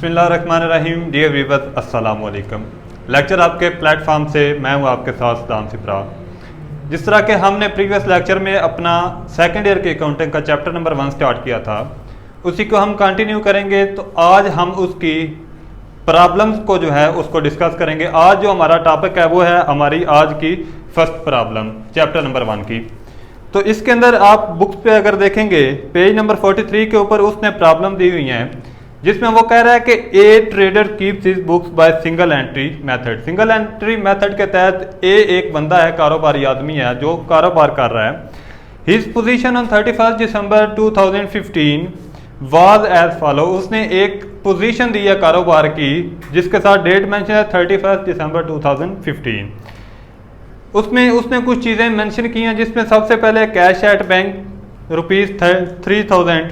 बिस्मिल्लाहिर्रहमानिर्रहीम। Dear viewers, अस्सलाम वालेकुम। लेक्चर आपके प्लेटफॉर्म से मैं हूँ आपके साथ सदाम सिप्रा। जिस तरह के हमने प्रीवियस लेक्चर में अपना सेकंड ईयर के अकाउंटिंग का चैप्टर नंबर 1 स्टार्ट किया था, उसी को हम कंटिन्यू करेंगे। तो आज हम उसकी प्रॉब्लम्स को जो है उसको डिस्कस करेंगे। आज जो हमारा टॉपिक है वो है हमारी आज की फर्स्ट प्रॉब्लम चैप्टर नंबर 1 की। तो इसके अंदर आप बुक्स पे अगर देखेंगे पेज नंबर 43 के ऊपर उसने प्रॉब्लम दी हुई है, जिसमें वो कह रहा है कि ए trader keeps his books by single entry method. Single entry method के तहत ए एक बंदा है, कारोबारी आदमी है जो कारोबार कर रहा है। His position on 31 December 2015 was as follow. उसने एक पोजीशन दी है कारोबार की जिसके साथ डेट मेंशन है 31 दिसंबर 2015। उसमें उसने कुछ चीज़ें मेंशन की हैं, जिसमें सबसे पहले cash at bank ₹3000,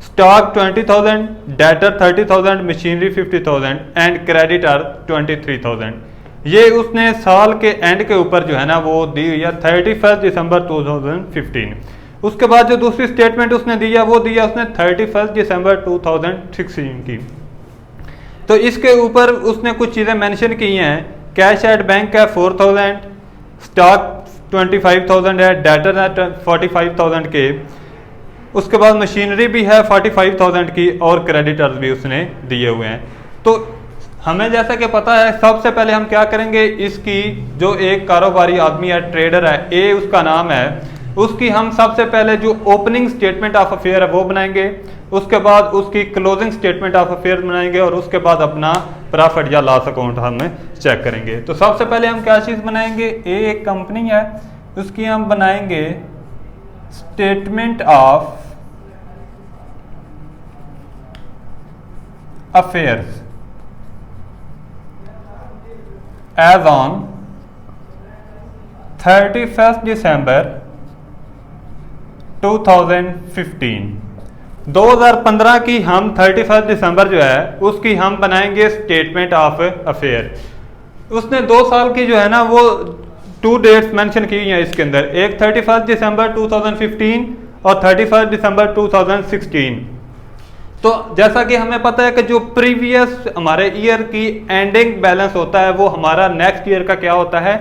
stock 20,000, debtor 30,000, machinery 50,000 and creditor 23,000। ये उसने साल के एंड के ऊपर जो है ना वो दी हुई है 31 दिसंबर 2015। उसके बाद जो दूसरी स्टेटमेंट उसने दी है वो दिया उसने 31 दिसंबर 2016 की। तो इसके ऊपर उसने कुछ चीज़ें मेंशन की हैं। कैश एट बैंक है 4,000, स्टॉक 25,000 है, डेटर है 45,000 के। उसके बाद मशीनरी भी है 45,000 की और क्रेडिटर्स भी उसने दिए हुए हैं। तो हमें जैसा कि पता है, सबसे पहले हम क्या करेंगे, इसकी जो एक कारोबारी आदमी है, ट्रेडर है, ए उसका नाम है, उसकी हम सबसे पहले जो ओपनिंग स्टेटमेंट ऑफ अफेयर है वो बनाएंगे। उसके बाद उसकी क्लोजिंग स्टेटमेंट ऑफ अफेयर बनाएंगे और उसके बाद अपना प्रॉफिट या लॉस अकाउंट हम चेक करेंगे। तो सबसे पहले हम क्या चीज़ बनाएंगे, ए एक कंपनी है, उसकी हम बनाएंगे statement of affairs as on 31 December 2015। 2015 की हम 31 दिसंबर जो है उसकी हम बनाएंगे स्टेटमेंट ऑफ अफेयर। उसने 2 साल की जो है ना वो 2 डेट्स मेंशन की हैं इसके अंदर, एक 31 दिसंबर 2015 और 31 दिसंबर 2016। तो जैसा कि हमें पता है कि जो प्रीवियस हमारे ईयर की एंडिंग बैलेंस होता है वो हमारा नेक्स्ट ईयर का क्या होता है,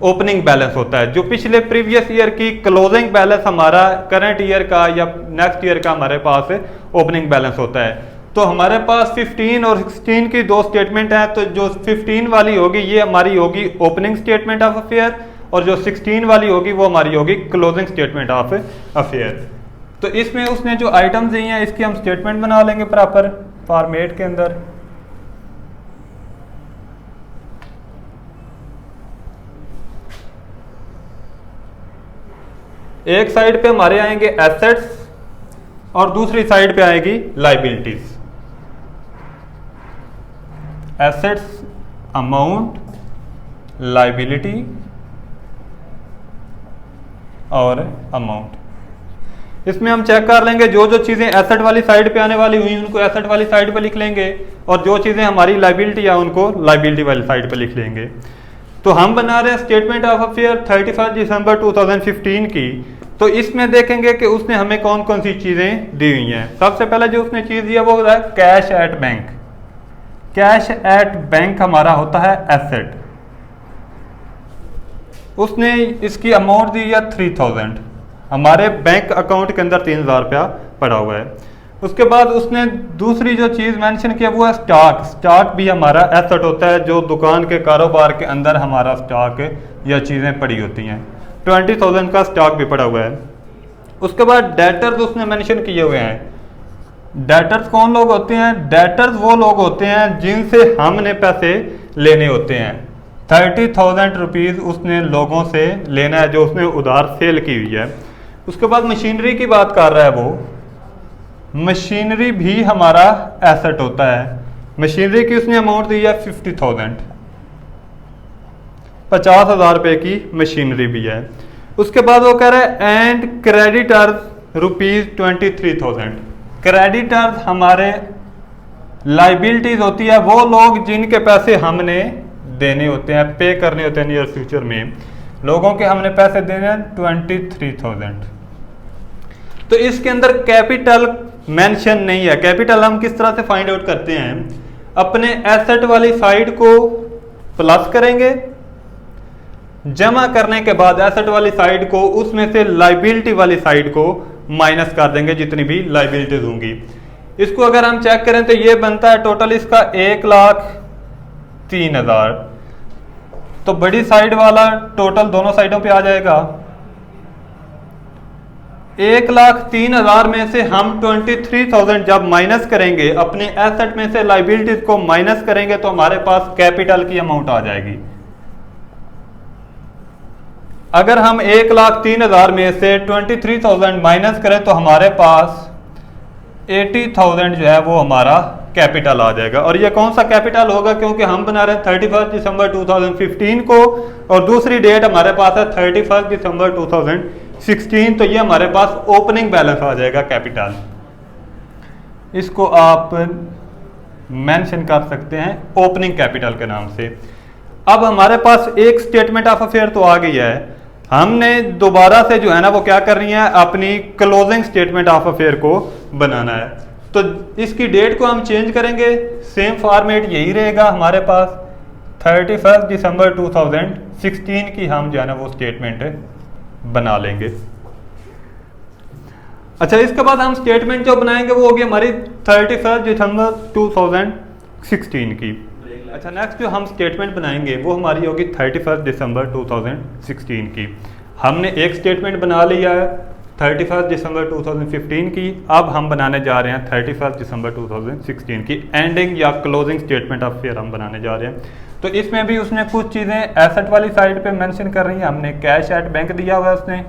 ओपनिंग बैलेंस होता है। जो पिछले प्रीवियस ईयर की क्लोजिंग बैलेंस हमारा करंट ईयर का या नेक्स्ट ईयर का हमारे पास ओपनिंग बैलेंस होता है। तो हमारे पास 15 और 16 की 2 स्टेटमेंट हैं। तो जो 15 वाली होगी ये हमारी होगी ओपनिंग स्टेटमेंट ऑफ अफेयर और जो 16 वाली होगी वो हमारी होगी क्लोजिंग स्टेटमेंट ऑफ अफेयर। तो इसमें उसने जो आइटम्स दी हैं इसकी हम स्टेटमेंट बना लेंगे प्रॉपर फॉर्मेट के अंदर। एक साइड पे हमारे आएंगे एसेट्स और दूसरी साइड पे आएगी लाइबिलिटीज। एसेट्स अमाउंट, लाइबिलिटी और अमाउंट। इसमें हम चेक कर लेंगे जो जो चीज़ें एसेट वाली साइड पे आने वाली हुई उनको एसेट वाली साइड पे लिख लेंगे और जो चीज़ें हमारी लाइबिलिटी है उनको लाइबिलिटी वाली साइड पे लिख लेंगे। तो हम बना रहे हैं स्टेटमेंट ऑफ अफेयर 31 दिसंबर 2015 की। तो इसमें देखेंगे कि उसने हमें कौन कौन सी चीज़ें दी हुई हैं। सबसे पहले जो उसने चीज़ दिया वो है cash at bank. Cash at bank हमारा होता है एसेट। उसने इसकी अमाउंट दी है 3000। हमारे बैंक अकाउंट के अंदर 3000 रुपया पड़ा हुआ है। उसके बाद उसने दूसरी जो चीज़ मेंशन किया वो है स्टॉक। स्टॉक भी हमारा एसेट होता है, जो दुकान के कारोबार के अंदर हमारा स्टॉक या चीज़ें पड़ी होती हैं। 20,000 का स्टॉक भी पड़ा हुआ है। उसके बाद डेटर्स उसने मेंशन किए हुए हैं। डेटर्स कौन लोग होते हैं, डेटर्स वो लोग होते हैं जिनसे हमने पैसे लेने होते हैं। 30,000 रुपीज़ उसने लोगों से लेना है जो उसने उधार सेल की हुई है। उसके बाद मशीनरी की बात कर रहा है वो। मशीनरी भी हमारा एसेट होता है। मशीनरी की उसने अमाउंट दी है 50,000, 50,000 रुपये की मशीनरी भी है। उसके बाद वो कह रहा है एंड क्रेडिटर्स ₹23,000। क्रेडिटर्स हमारे लाइबिलिटीज होती है, वो लोग जिनके पैसे हमने देने होते हैं, पे करने होते हैं नियर फ्यूचर में, लोगों के हमने पैसे देने हैं 23,000। तो इसके अंदर कैपिटल मेंशन नहीं है। कैपिटल हम किस तरह से फाइंड आउट करते हैं, अपने एसेट वाली साइड को प्लस करेंगे, जमा करने के बाद एसेट वाली साइड को उसमें से लाइबिलिटी वाली साइड को माइनस कर देंगे, जितनी भी लाइबिलिटीज होंगी। इसको अगर हम चेक करें तो ये बनता है टोटल इसका 1,03,000। तो बड़ी साइड वाला टोटल दोनों साइडों पे आ जाएगा। 1,03,000 में से हम 23,000 जब माइनस करेंगे, अपने एसेट में से लाइबिलिटीज को माइनस करेंगे, तो हमारे पास कैपिटल की अमाउंट आ जाएगी। अगर हम 1,03,000 में से 23,000 माइनस करें तो हमारे पास 80,000 जो है वो हमारा कैपिटल आ जाएगा। और ये कौन सा कैपिटल होगा, क्योंकि हम बना रहे हैं 31 दिसंबर 2015 को और दूसरी डेट हमारे पास है 31 दिसंबर 2016। तो ये हमारे पास ओपनिंग बैलेंस आ जाएगा कैपिटल। इसको आप मेंशन कर सकते हैं ओपनिंग कैपिटल के नाम से। अब हमारे पास एक स्टेटमेंट ऑफ अफेयर तो आ गई है, हमने दोबारा से जो है ना वो क्या करनी है, अपनी क्लोजिंग स्टेटमेंट ऑफ अफेयर को बनाना है। तो इसकी डेट को हम चेंज करेंगे, सेम फॉर्मेट यही रहेगा हमारे पास। 31 दिसंबर 2016 की हम जो है ना वो स्टेटमेंट बना लेंगे। अच्छा, इसके बाद हम स्टेटमेंट जो बनाएंगे वो होगी हमारी 31 दिसंबर 2016 की। अच्छा, नेक्स्ट जो हम स्टेटमेंट बनाएंगे वो हमारी होगी 31 दिसंबर 2016 की। हमने एक स्टेटमेंट बना लिया है 31 दिसंबर 2015 की। अब हम बनाने जा रहे हैं 31 दिसंबर 2016 की एंडिंग या क्लोजिंग स्टेटमेंट ऑफ फेयर हम बनाने जा रहे हैं। तो इसमें भी उसने कुछ चीज़ें एसेट वाली साइड पे मेंशन कर रही हैं। हमने कैश एट बैंक दिया हुआ है उसने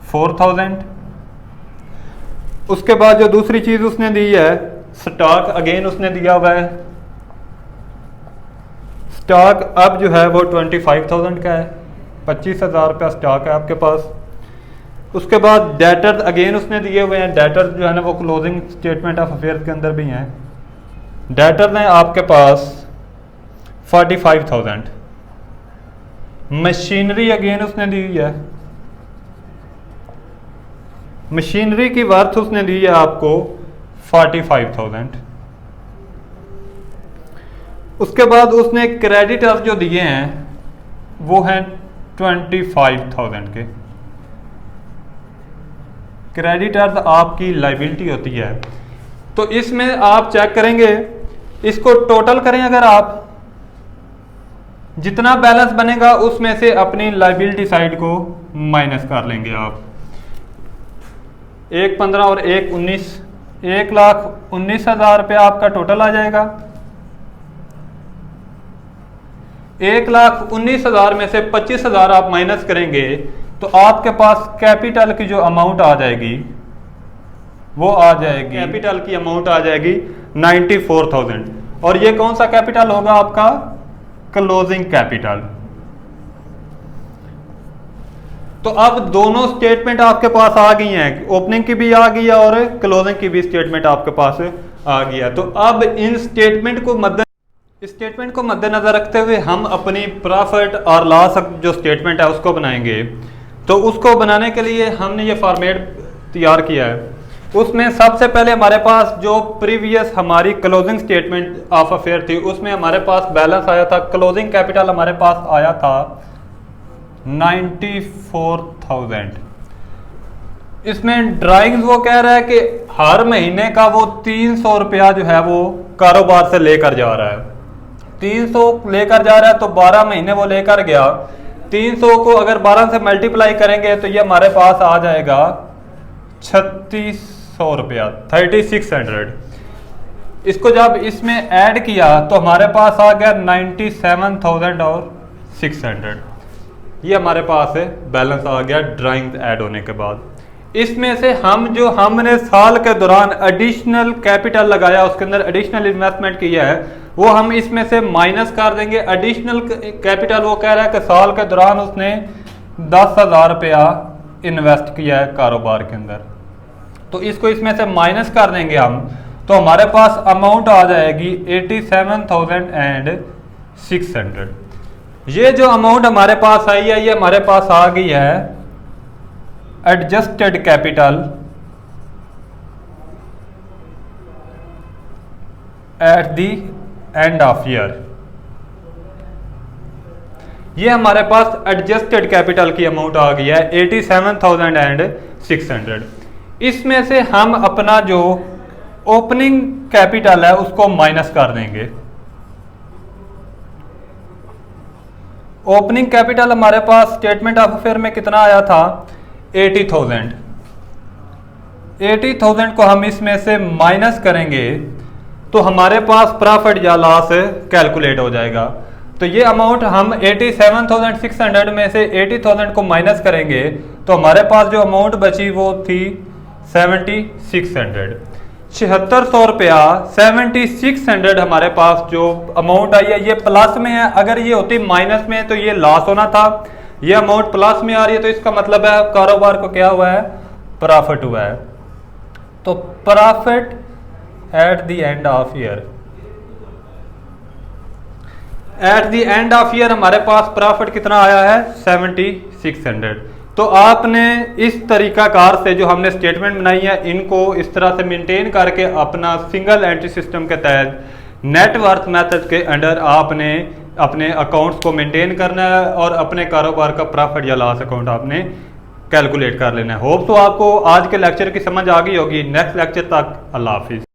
4,000। उसके बाद जो दूसरी चीज़ उसने दी है स्टॉक, अगेन उसने दिया हुआ है स्टॉक। अब जो है वो 25,000 का है, 25,000 रुपया स्टॉक है आपके पास। उसके बाद डेटर्स अगेन उसने दिए हुए हैं। डेटर्स जो है ना वो क्लोजिंग स्टेटमेंट ऑफ अफेयर्स के अंदर भी हैं। डेटर्स हैं आपके पास 45,000। मशीनरी अगेन उसने दी हुई है, मशीनरी की वर्थ उसने दी है आपको 45,000। उसके बाद उसने क्रेडिटर्स जो दिए हैं वो हैं 25,000 के। क्रेडिटर्स आपकी लाइबिलिटी होती है। तो इसमें आप चेक करेंगे, इसको टोटल करें, अगर आप जितना बैलेंस बनेगा उसमें से अपनी लाइबिलिटी साइड को माइनस कर लेंगे आप। 1,15 और 1,19, 1,19,000 रुपया आपका टोटल आ जाएगा। 1,19,000 में से 25,000 आप माइनस करेंगे तो आपके पास कैपिटल की जो अमाउंट आ जाएगी वो आ जाएगी, कैपिटल की अमाउंट आ जाएगी 94,000। और ये कौन सा कैपिटल होगा आपका, क्लोजिंग कैपिटल। तो अब दोनों स्टेटमेंट आपके पास आ गई हैं, ओपनिंग की भी आ गई है और क्लोजिंग की भी स्टेटमेंट आपके पास आ गई है। तो अब इन स्टेटमेंट को मद्देनजर रखते हुए हम अपनी प्रॉफिट और लॉस जो स्टेटमेंट है उसको बनाएंगे। तो उसको बनाने के लिए हमने ये फॉर्मेट तैयार किया है। उसमें सबसे पहले हमारे पास जो प्रीवियस हमारी क्लोजिंग स्टेटमेंट ऑफ अफेयर थी उसमें हमारे पास बैलेंस आया था, क्लोजिंग कैपिटल हमारे पास आया था 94,000। इसमें ड्राइंग्स वो कह रहा है कि हर महीने का वो 300 रुपया जो है वो कारोबार से लेकर जा रहा है। 300 लेकर जा रहा है तो 12 महीने वो लेकर गया। 300 को अगर 12 से मल्टीप्लाई करेंगे तो ये हमारे पास आ जाएगा 3,600 रुपया, 3,600। इसको जब इसमें ऐड किया तो हमारे पास आ गया 97,000 और 600। ये हमारे पास है बैलेंस आ गया ड्राइंग ऐड होने के बाद। इसमें से हमने साल के दौरान एडिशनल कैपिटल लगाया, उसके अंदर एडिशनल इन्वेस्टमेंट किया है, वो हम इसमें से माइनस कर देंगे। एडिशनल कैपिटल वो कह रहा है कि साल के दौरान उसने 10,000 रुपया इन्वेस्ट किया है कारोबार के अंदर, तो इसको इसमें से माइनस कर देंगे हम, तो हमारे पास अमाउंट आ जाएगी 87,600। ये जो अमाउंट हमारे पास आई है ये हमारे पास आ गई है adjusted capital at the end of year. ये हमारे पास एडजस्टेड कैपिटल की अमाउंट आ गई है 87,600। इसमें से हम अपना जो ओपनिंग कैपिटल है उसको माइनस कर देंगे। ओपनिंग कैपिटल हमारे पास स्टेटमेंट ऑफ अफेयर में कितना आया था 80,000। 80,000 को हम इसमें से माइनस करेंगे तो हमारे पास प्रॉफिट या लॉस कैलकुलेट हो जाएगा। तो ये अमाउंट हम 87,600 में से 80,000 को माइनस करेंगे तो हमारे पास जो अमाउंट बची वो थी 7,600। 7600 रुपया 7,600 हमारे पास जो अमाउंट आई है ये प्लस में है। अगर ये होती माइनस में तो ये लॉस होना था। ये अमाउंट प्लस में आ रही है तो इसका मतलब है कारोबार को क्या हुआ है, प्रॉफिट हुआ है। तो profit at the end of year, at the end of year हमारे पास प्रॉफिट कितना आया है 7,600। तो आपने इस तरीकाकार से जो हमने स्टेटमेंट बनाई है इनको इस तरह से मेंटेन करके अपना सिंगल एंट्री सिस्टम के तहत नेटवर्थ मेथड के अंडर आपने अपने अकाउंट्स को मेंटेन करना है और अपने कारोबार का प्रॉफिट या लॉस अकाउंट आपने कैलकुलेट कर लेना है। होप तो आपको आज के लेक्चर की समझ आ गई होगी। नेक्स्ट लेक्चर तक अल्लाह हाफिज़।